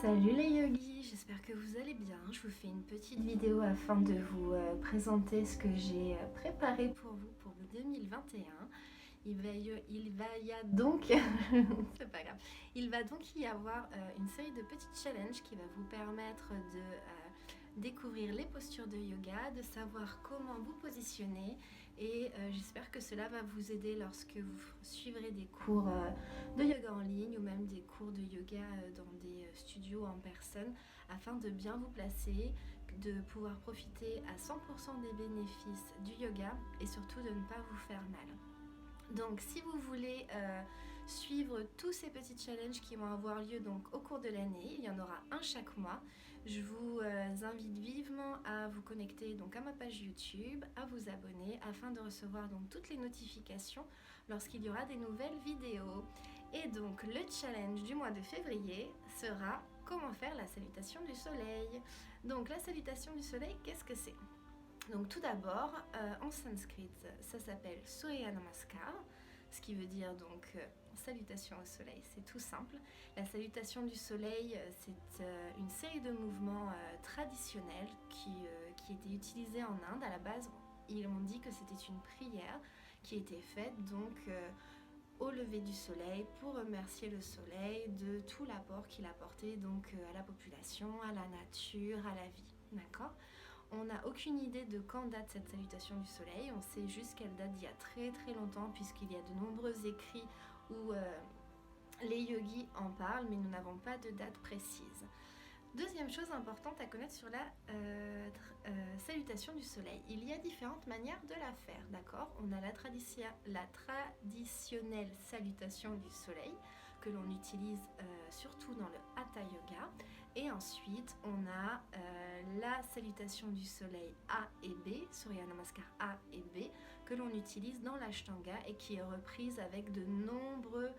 Salut les yogis, j'espère que vous allez bien. Je vous fais une petite vidéo afin de vous présenter ce que j'ai préparé pour vous pour 2021. Il va y a donc, c'est pas grave, il va donc y avoir une série de petits challenges qui va vous permettre de découvrir les postures de yoga, de savoir comment vous positionner et j'espère que cela va vous aider lorsque vous suivrez des cours de yoga en ligne ou même des cours de yoga dans des studios en personne afin de bien vous placer, de pouvoir profiter à 100% des bénéfices du yoga et surtout de ne pas vous faire mal. Donc si vous voulez suivre tous ces petits challenges qui vont avoir lieu donc au cours de l'année, il y en aura un chaque mois. Je vous invite vivement à vous connecter donc à ma page YouTube, à vous abonner afin de recevoir donc toutes les notifications lorsqu'il y aura des nouvelles vidéos. Et donc le challenge du mois de février sera comment faire la salutation du soleil. Donc la salutation du soleil, qu'est-ce que c'est ? Donc tout d'abord, en sanskrit, ça s'appelle Surya Namaskar, ce qui veut dire donc salutation au soleil, c'est tout simple. La salutation du soleil, c'est une série de mouvements traditionnels qui étaient utilisés en Inde. À la base, ils m'ont dit que c'était une prière qui était faite donc au lever du soleil pour remercier le soleil de tout l'apport qu'il apportait donc à la population, à la nature, à la vie. D'accord ? On n'a aucune idée de quand date cette salutation du soleil, on sait juste qu'elle date d'il y a très très longtemps puisqu'il y a de nombreux écrits où les yogis en parlent, mais nous n'avons pas de date précise. Deuxième chose importante à connaître sur la salutation du soleil, il y a différentes manières de la faire, d'accord ? On a la traditionnelle salutation du soleil que l'on utilise surtout dans le Hatha Yoga. Et ensuite, on a la salutation du soleil A et B, Surya Namaskar A et B, que l'on utilise dans l'Ashtanga et qui est reprise avec de nombreux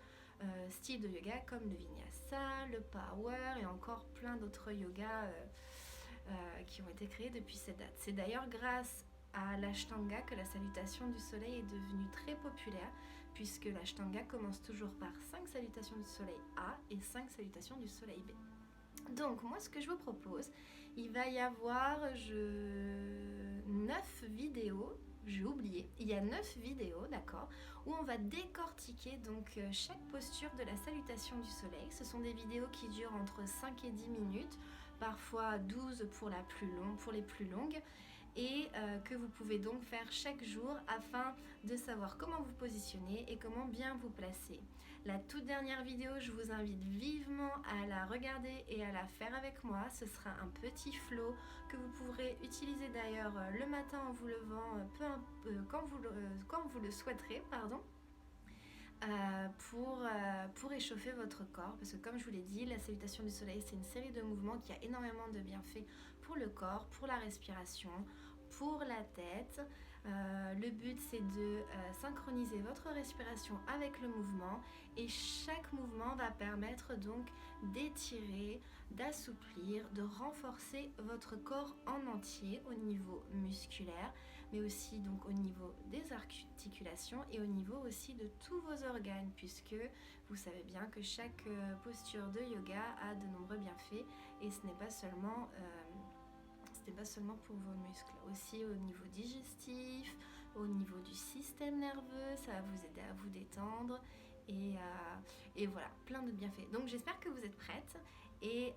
styles de yoga comme le Vinyasa, le Power et encore plein d'autres yogas qui ont été créés depuis cette date. C'est d'ailleurs grâce à l'Ashtanga que la salutation du soleil est devenue très populaire puisque l'Ashtanga commence toujours par 5 salutations du soleil A et 5 salutations du soleil B. Donc moi ce que je vous propose, il va y avoir 9 vidéos, j'ai oublié, il y a 9 vidéos, d'accord, où on va décortiquer donc chaque posture de la salutation du soleil. Ce sont des vidéos qui durent entre 5 et 10 minutes, parfois 12 pour les plus longues, et que vous pouvez donc faire chaque jour afin de savoir comment vous positionner et comment bien vous placer. La toute dernière vidéo, je vous invite vivement à la regarder et à la faire avec moi. Ce sera un petit flow que vous pourrez utiliser d'ailleurs le matin en vous levant, quand vous le souhaiterez, pardon. Pour échauffer votre corps, parce que comme je vous l'ai dit, la salutation du soleil c'est une série de mouvements qui a énormément de bienfaits pour le corps, pour la respiration, pour la tête. Le but c'est de synchroniser votre respiration avec le mouvement et chaque mouvement va permettre donc d'étirer, d'assouplir, de renforcer votre corps en entier au niveau musculaire, mais aussi donc au niveau des articulations et au niveau aussi de tous vos organes, puisque vous savez bien que chaque posture de yoga a de nombreux bienfaits et ce n'est pas seulement pour vos muscles, aussi au niveau digestif, au niveau du système nerveux, ça va vous aider à vous détendre et voilà, plein de bienfaits. Donc j'espère que vous êtes prêtes et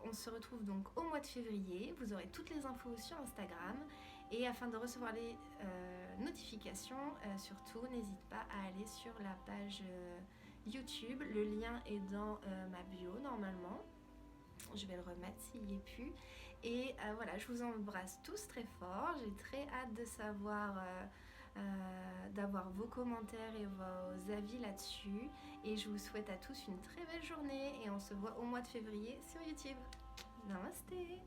on se retrouve donc au mois de février. Vous aurez toutes les infos sur Instagram et afin de recevoir les notifications, surtout n'hésite pas à aller sur la page YouTube. Le lien est dans ma bio normalement. Je vais le remettre s'il n'y est plus. Et voilà, je vous embrasse tous très fort. J'ai très hâte de savoir, d'avoir vos commentaires et vos avis là-dessus. Et je vous souhaite à tous une très belle journée. Et on se voit au mois de février sur YouTube. Namasté.